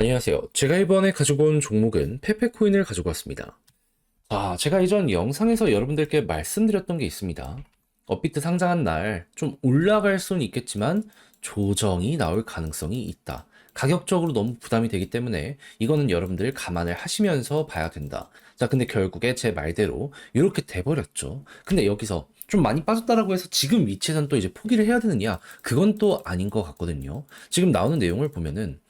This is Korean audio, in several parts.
안녕하세요. 제가 이번에 가지고 온 종목은 페페코인을 가지고 왔습니다. 제가 이전 영상에서 여러분들께 말씀드렸던 게 있습니다. 업비트 상장한 날 좀 올라갈 수는 있겠지만 조정이 나올 가능성이 있다. 가격적으로 너무 부담이 되기 때문에 이거는 여러분들 감안을 하시면서 봐야 된다. 자, 근데 결국에 제 말대로 이렇게 돼버렸죠. 근데 여기서 좀 많이 빠졌다라고 해서 지금 위치에선 또 이제 포기를 해야 되느냐? 그건 또 아닌 것 같거든요. 지금 나오는 내용을 보면은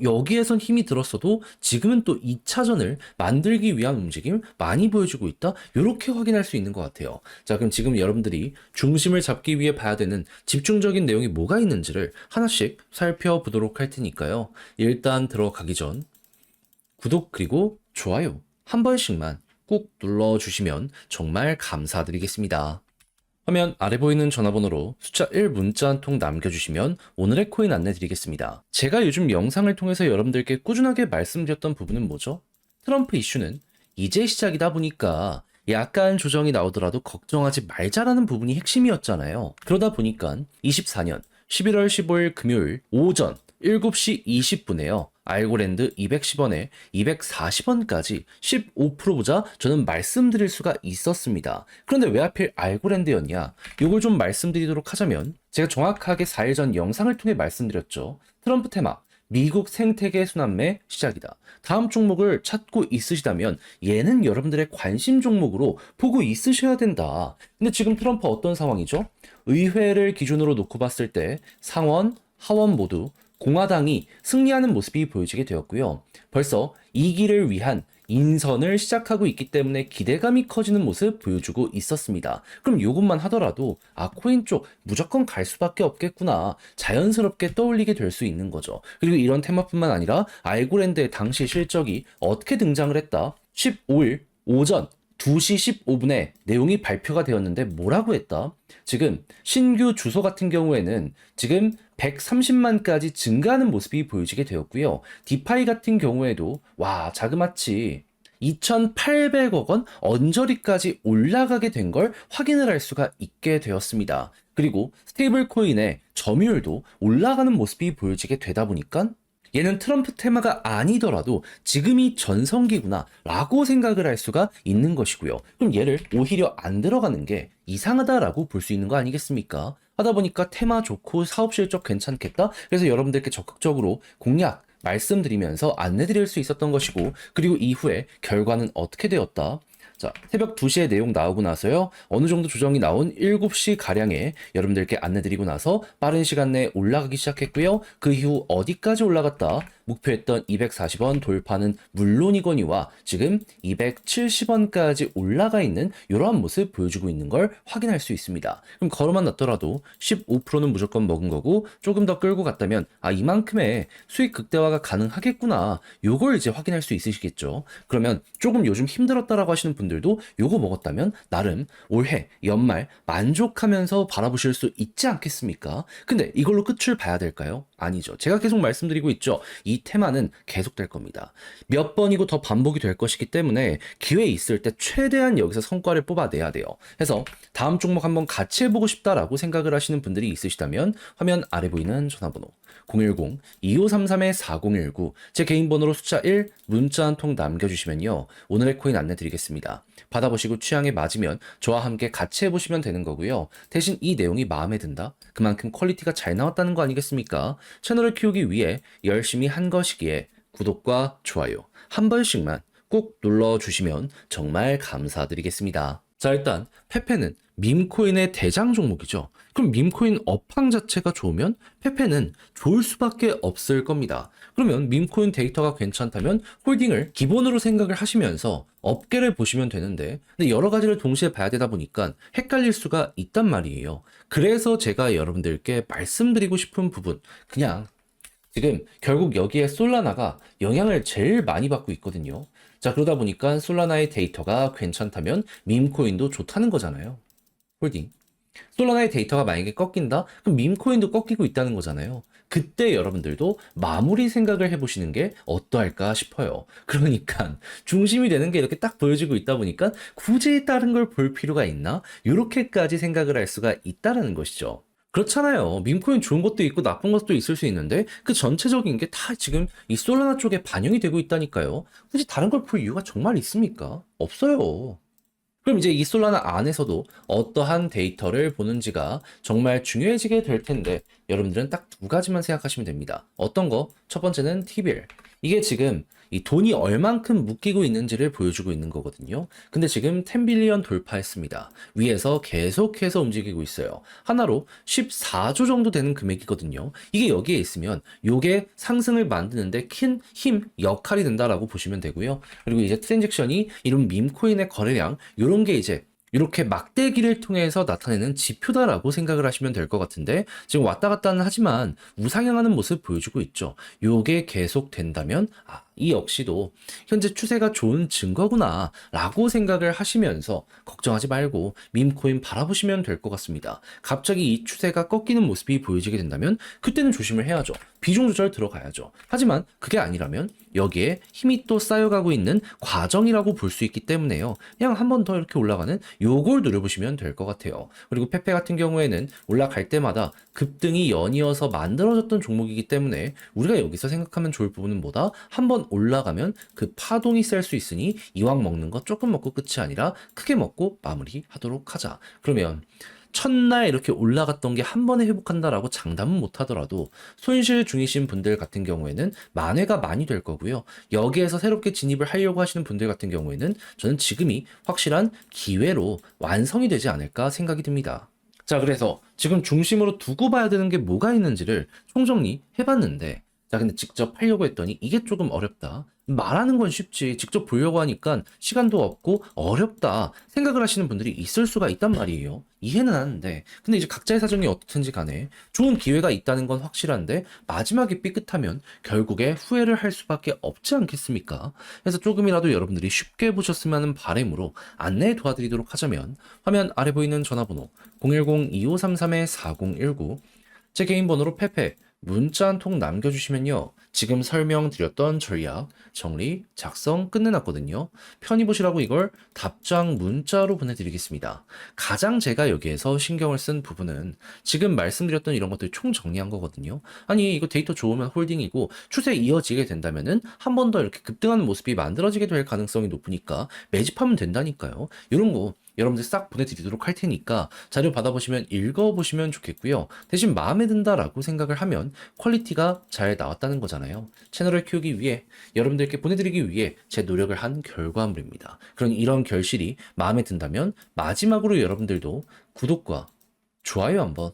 여기에선 힘이 들었어도 지금은 또 2차전을 만들기 위한 움직임 많이 보여주고 있다. 이렇게 확인할 수 있는 것 같아요. 자, 그럼 지금 여러분들이 중심을 잡기 위해 봐야 되는 집중적인 내용이 뭐가 있는지를 하나씩 살펴보도록 할 테니까요. 일단 들어가기 전 구독 그리고 좋아요 한 번씩만 꼭 눌러주시면 정말 감사드리겠습니다. 화면 아래 보이는 전화번호로 숫자 1 문자 한 통 남겨주시면 오늘의 코인 안내 드리겠습니다. 제가 요즘 영상을 통해서 여러분들께 꾸준하게 말씀드렸던 부분은 뭐죠? 트럼프 이슈는 이제 시작이다 보니까 약간 조정이 나오더라도 걱정하지 말자라는 부분이 핵심이었잖아요. 그러다 보니까 24년 11월 15일 금요일 오전 7시 20분에요. 알고랜드 210원에 240원까지 15% 보자 저는 말씀드릴 수가 있었습니다. 그런데 왜 하필 알고랜드였냐? 이걸 좀 말씀드리도록 하자면 제가 정확하게 4일 전 영상을 통해 말씀드렸죠. 트럼프 테마 미국 생태계 순환매 시작이다. 다음 종목을 찾고 있으시다면 얘는 여러분들의 관심 종목으로 보고 있으셔야 된다. 근데 지금 트럼프 어떤 상황이죠? 의회를 기준으로 놓고 봤을 때 상원, 하원 모두 공화당이 승리하는 모습이 보여지게 되었고요. 벌써 2기를 위한 인선을 시작하고 있기 때문에 기대감이 커지는 모습 보여주고 있었습니다. 그럼 이것만 하더라도 코인 쪽 무조건 갈 수밖에 없겠구나 자연스럽게 떠올리게 될 수 있는 거죠. 그리고 이런 테마뿐만 아니라 알고랜드의 당시 실적이 어떻게 등장을 했다? 15일 오전 2시 15분에 내용이 발표가 되었는데 뭐라고 했다? 지금 신규 주소 같은 경우에는 지금 130만까지 증가하는 모습이 보여지게 되었고요. 디파이 같은 경우에도 자그마치 2,800억 원 언저리까지 올라가게 된 걸 확인을 할 수가 있게 되었습니다. 그리고 스테이블 코인의 점유율도 올라가는 모습이 보여지게 되다 보니까 얘는 트럼프 테마가 아니더라도 지금이 전성기구나 라고 생각을 할 수가 있는 것이고요. 그럼 얘를 오히려 안 들어가는 게 이상하다라고 볼 수 있는 거 아니겠습니까? 하다 보니까 테마 좋고 사업 실적 괜찮겠다? 그래서 여러분들께 적극적으로 공략 말씀드리면서 안내드릴 수 있었던 것이고, 그리고 이후에 결과는 어떻게 되었다? 자, 새벽 2시에 내용 나오고 나서요. 어느 정도 조정이 나온 7시 가량에 여러분들께 안내드리고 나서 빠른 시간 내에 올라가기 시작했고요. 그 이후 어디까지 올라갔다? 목표했던 240원 돌파는 물론이거니와 지금 270원까지 올라가 있는 이러한 모습 보여주고 있는 걸 확인할 수 있습니다. 그럼 걸어만 놨더라도 15%는 무조건 먹은 거고 조금 더 끌고 갔다면 이만큼의 수익 극대화가 가능하겠구나. 요걸 이제 확인할 수 있으시겠죠. 그러면 조금 요즘 힘들었다라고 하시는 분들도 요거 먹었다면 나름 올해 연말 만족하면서 바라보실 수 있지 않겠습니까? 근데 이걸로 끝을 봐야 될까요? 아니죠. 제가 계속 말씀드리고 있죠. 이 테마는 계속될 겁니다. 몇 번이고 더 반복이 될 것이기 때문에 기회 있을 때 최대한 여기서 성과를 뽑아내야 돼요. 그래서 다음 종목 한번 같이 해보고 싶다라고 생각을 하시는 분들이 있으시다면 화면 아래 보이는 전화번호 010-2533-4019 제 개인 번호로 숫자 1 문자 한 통 남겨주시면요. 오늘의 코인 안내 드리겠습니다. 받아보시고 취향에 맞으면 저와 함께 같이 해보시면 되는 거고요. 대신 이 내용이 마음에 든다? 그만큼 퀄리티가 잘 나왔다는 거 아니겠습니까? 채널을 키우기 위해 열심히 한 것이기에 구독과 좋아요 한 번씩만 꼭 눌러주시면 정말 감사드리겠습니다. 자, 일단 페페는 밈코인의 대장 종목이죠. 그럼 밈코인 업황 자체가 좋으면 페페는 좋을 수밖에 없을 겁니다. 그러면 밈코인 데이터가 괜찮다면 홀딩을 기본으로 생각을 하시면서 업계를 보시면 되는데, 근데 여러 가지를 동시에 봐야 되다 보니까 헷갈릴 수가 있단 말이에요. 그래서 제가 여러분들께 말씀드리고 싶은 부분, 그냥 지금 결국 여기에 솔라나가 영향을 제일 많이 받고 있거든요. 자, 그러다 보니까 솔라나의 데이터가 괜찮다면 밈코인도 좋다는 거잖아요. 홀딩. 솔라나의 데이터가 만약에 꺾인다? 그럼 밈코인도 꺾이고 있다는 거잖아요. 그때 여러분들도 마무리 생각을 해보시는 게 어떠할까 싶어요. 그러니까 중심이 되는 게 이렇게 딱 보여지고 있다 보니까 굳이 다른 걸 볼 필요가 있나? 이렇게까지 생각을 할 수가 있다는 것이죠. 그렇잖아요. 밈코인 좋은 것도 있고 나쁜 것도 있을 수 있는데 그 전체적인 게 다 지금 이 솔라나 쪽에 반영이 되고 있다니까요. 굳이 다른 걸 볼 이유가 정말 있습니까? 없어요. 그럼 이제 이 솔라나 안에서도 어떠한 데이터를 보는지가 정말 중요해지게 될 텐데 여러분들은 딱 두 가지만 생각하시면 됩니다. 어떤 거? 첫 번째는 TBL. 이게 지금 이 돈이 얼만큼 묶이고 있는지를 보여주고 있는 거거든요. 근데 지금 10빌리언 돌파했습니다. 위에서 계속해서 움직이고 있어요. 하나로 14조 정도 되는 금액이거든요. 이게 여기에 있으면 요게 상승을 만드는데 큰 힘, 역할이 된다라고 보시면 되고요. 그리고 이제 트랜잭션이 이런 밈코인의 거래량, 요런 게 이제 이렇게 막대기를 통해서 나타내는 지표다라고 생각을 하시면 될 것 같은데 지금 왔다 갔다는 하지만 우상향하는 모습 보여주고 있죠. 요게 계속 된다면 이 역시도 현재 추세가 좋은 증거구나 라고 생각을 하시면서 걱정하지 말고 밈코인 바라보시면 될 것 같습니다. 갑자기 이 추세가 꺾이는 모습이 보여지게 된다면 그때는 조심을 해야죠. 비중 조절 들어가야죠. 하지만 그게 아니라면 여기에 힘이 또 쌓여가고 있는 과정이라고 볼 수 있기 때문에요. 그냥 한 번 더 이렇게 올라가는 요걸 노려보시면 될 것 같아요. 그리고 페페 같은 경우에는 올라갈 때마다 급등이 연이어서 만들어졌던 종목이기 때문에 우리가 여기서 생각하면 좋을 부분은 뭐다? 한번 올라가면 그 파동이 셀 수 있으니 이왕 먹는 거 조금 먹고 끝이 아니라 크게 먹고 마무리하도록 하자. 그러면 첫날 이렇게 올라갔던 게 한 번에 회복한다라고 장담은 못 하더라도 손실 중이신 분들 같은 경우에는 만회가 많이 될 거고요. 여기에서 새롭게 진입을 하려고 하시는 분들 같은 경우에는 저는 지금이 확실한 기회로 완성이 되지 않을까 생각이 듭니다. 자, 그래서 지금 중심으로 두고 봐야 되는 게 뭐가 있는지를 총정리 해봤는데 자, 근데 직접 하려고 했더니 이게 조금 어렵다. 말하는 건 쉽지. 직접 보려고 하니까 시간도 없고 어렵다. 생각을 하시는 분들이 있을 수가 있단 말이에요. 이해는 하는데. 근데 이제 각자의 사정이 어떻든지 간에 좋은 기회가 있다는 건 확실한데 마지막에 삐끗하면 결국에 후회를 할 수밖에 없지 않겠습니까? 그래서 조금이라도 여러분들이 쉽게 보셨으면 하는 바람으로 안내 도와드리도록 하자면 화면 아래 보이는 전화번호 010-2533-4019 제 개인 번호로 페페 문자 한 통 남겨주시면요. 지금 설명드렸던 전략, 정리, 작성 끝내놨거든요. 편히 보시라고 이걸 답장 문자로 보내드리겠습니다. 가장 제가 여기에서 신경을 쓴 부분은 지금 말씀드렸던 이런 것들 총 정리한 거거든요. 아니 이거 데이터 좋으면 홀딩이고 추세 이어지게 된다면은 한 번 더 이렇게 급등하는 모습이 만들어지게 될 가능성이 높으니까 매집하면 된다니까요. 이런 거 여러분들 싹 보내드리도록 할 테니까 자료 받아보시면 읽어보시면 좋겠고요. 대신 마음에 든다라고 생각을 하면 퀄리티가 잘 나왔다는 거잖아요. 채널을 키우기 위해 여러분들께 보내드리기 위해 제 노력을 한 결과물입니다. 그런 이런 결실이 마음에 든다면 마지막으로 여러분들도 구독과 좋아요 한번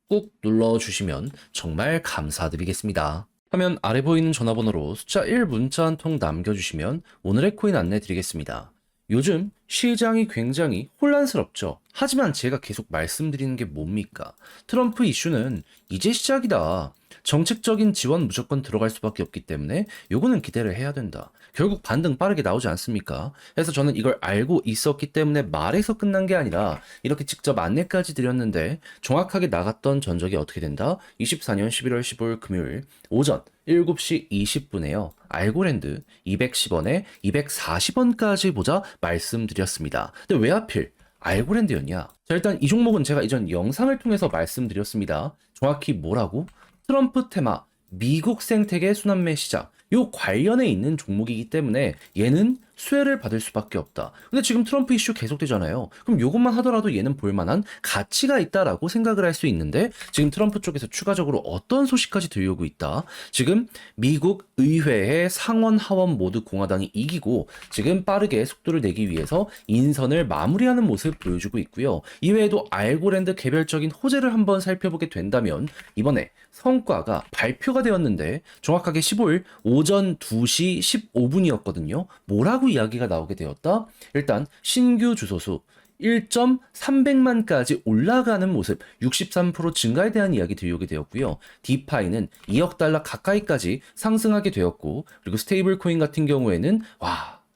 꾹 눌러주시면 정말 감사드리겠습니다. 화면 아래 보이는 전화번호로 숫자 1 문자 한 통 남겨주시면 오늘의 코인 안내 드리겠습니다. 요즘 시장이 굉장히 혼란스럽죠. 하지만 제가 계속 말씀드리는 게 뭡니까? 트럼프 이슈는 이제 시작이다. 정책적인 지원 무조건 들어갈 수밖에 없기 때문에 요거는 기대를 해야 된다. 결국 반등 빠르게 나오지 않습니까? 그래서 저는 이걸 알고 있었기 때문에 말에서 끝난 게 아니라 이렇게 직접 안내까지 드렸는데 정확하게 나갔던 전적이 어떻게 된다? 24년 11월 15일 금요일 오전 7시 20분에요. 알고랜드 210원에 240원까지 보자 말씀드렸습니다. 근데 왜 하필 알고랜드였냐? 자, 일단 이 종목은 제가 이전 영상을 통해서 말씀드렸습니다. 정확히 뭐라고? 트럼프 테마, 미국 생태계 순환매 시작. 요 관련에 있는 종목이기 때문에 얘는 수혜를 받을 수밖에 없다. 근데 지금 트럼프 이슈 계속되잖아요. 그럼 요것만 하더라도 얘는 볼만한 가치가 있다라고 생각을 할 수 있는데 지금 트럼프 쪽에서 추가적으로 어떤 소식까지 들려오고 있다. 지금 미국 의회의 상원 하원 모두 공화당이 이기고 지금 빠르게 속도를 내기 위해서 인선을 마무리하는 모습 보여주고 있고요. 이외에도 알고랜드 개별적인 호재를 한번 살펴보게 된다면 이번에 성과가 발표가 되었는데 정확하게 15일 오전 2시 15분이었거든요. 뭐라고 이야기가 나오게 되었다? 일단 신규 주소수 1.300만까지 올라가는 모습 63% 증가에 대한 이야기 들려오게 되었고요. 디파이는 2억 달러 가까이까지 상승하게 되었고 그리고 스테이블 코인 같은 경우에는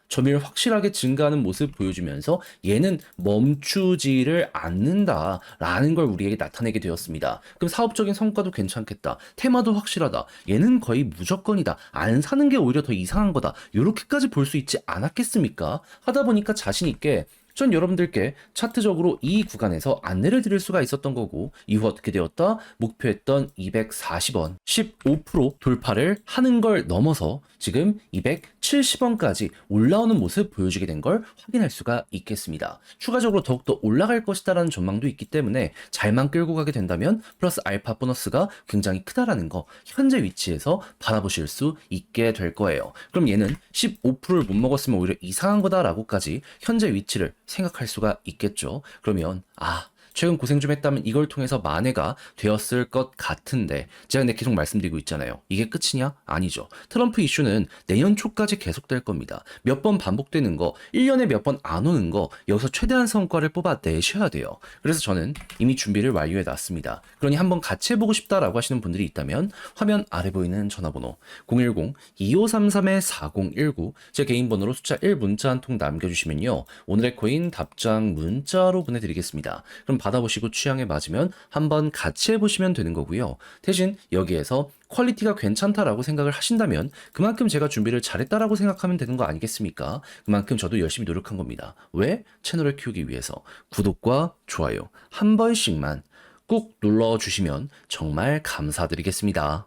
점유율 확실하게 증가하는 모습 보여주면서 얘는 멈추지를 않는다라는 걸 우리에게 나타내게 되었습니다. 그럼 사업적인 성과도 괜찮겠다. 테마도 확실하다. 얘는 거의 무조건이다. 안 사는 게 오히려 더 이상한 거다. 이렇게까지 볼 수 있지 않았겠습니까? 하다 보니까 자신 있게 전 여러분들께 차트적으로 이 구간에서 안내를 드릴 수가 있었던 거고, 이후 어떻게 되었다? 목표했던 240원, 15% 돌파를 하는 걸 넘어서 지금 270원까지 올라오는 모습 보여주게 된 걸 확인할 수가 있겠습니다. 추가적으로 더욱더 올라갈 것이다라는 전망도 있기 때문에 잘만 끌고 가게 된다면 플러스 알파 보너스가 굉장히 크다라는 거 현재 위치에서 바라보실 수 있게 될 거예요. 그럼 얘는 15%를 못 먹었으면 오히려 이상한 거다라고까지 현재 위치를 생각할 수가 있겠죠. 그러면 최근 고생 좀 했다면 이걸 통해서 만회가 되었을 것 같은데, 제가 근데 계속 말씀드리고 있잖아요. 이게 끝이냐? 아니죠. 트럼프 이슈는 내년 초까지 계속될 겁니다. 몇 번 반복되는 거, 1년에 몇 번 안 오는 거, 여기서 최대한 성과를 뽑아내셔야 돼요. 그래서 저는 이미 준비를 완료해 놨습니다. 그러니 한번 같이 해보고 싶다라고 하시는 분들이 있다면 화면 아래 보이는 전화번호 010-2533-4019, 제 개인 번호로 숫자 1 문자 한 통 남겨주시면요, 오늘의 코인 답장 문자로 보내드리겠습니다. 그럼 받아보시고 취향에 맞으면 한번 같이 해보시면 되는 거고요. 대신 여기에서 퀄리티가 괜찮다라고 생각을 하신다면 그만큼 제가 준비를 잘했다라고 생각하면 되는 거 아니겠습니까? 그만큼 저도 열심히 노력한 겁니다. 왜? 채널을 키우기 위해서. 구독과 좋아요 한 번씩만 꾹 눌러주시면 정말 감사드리겠습니다.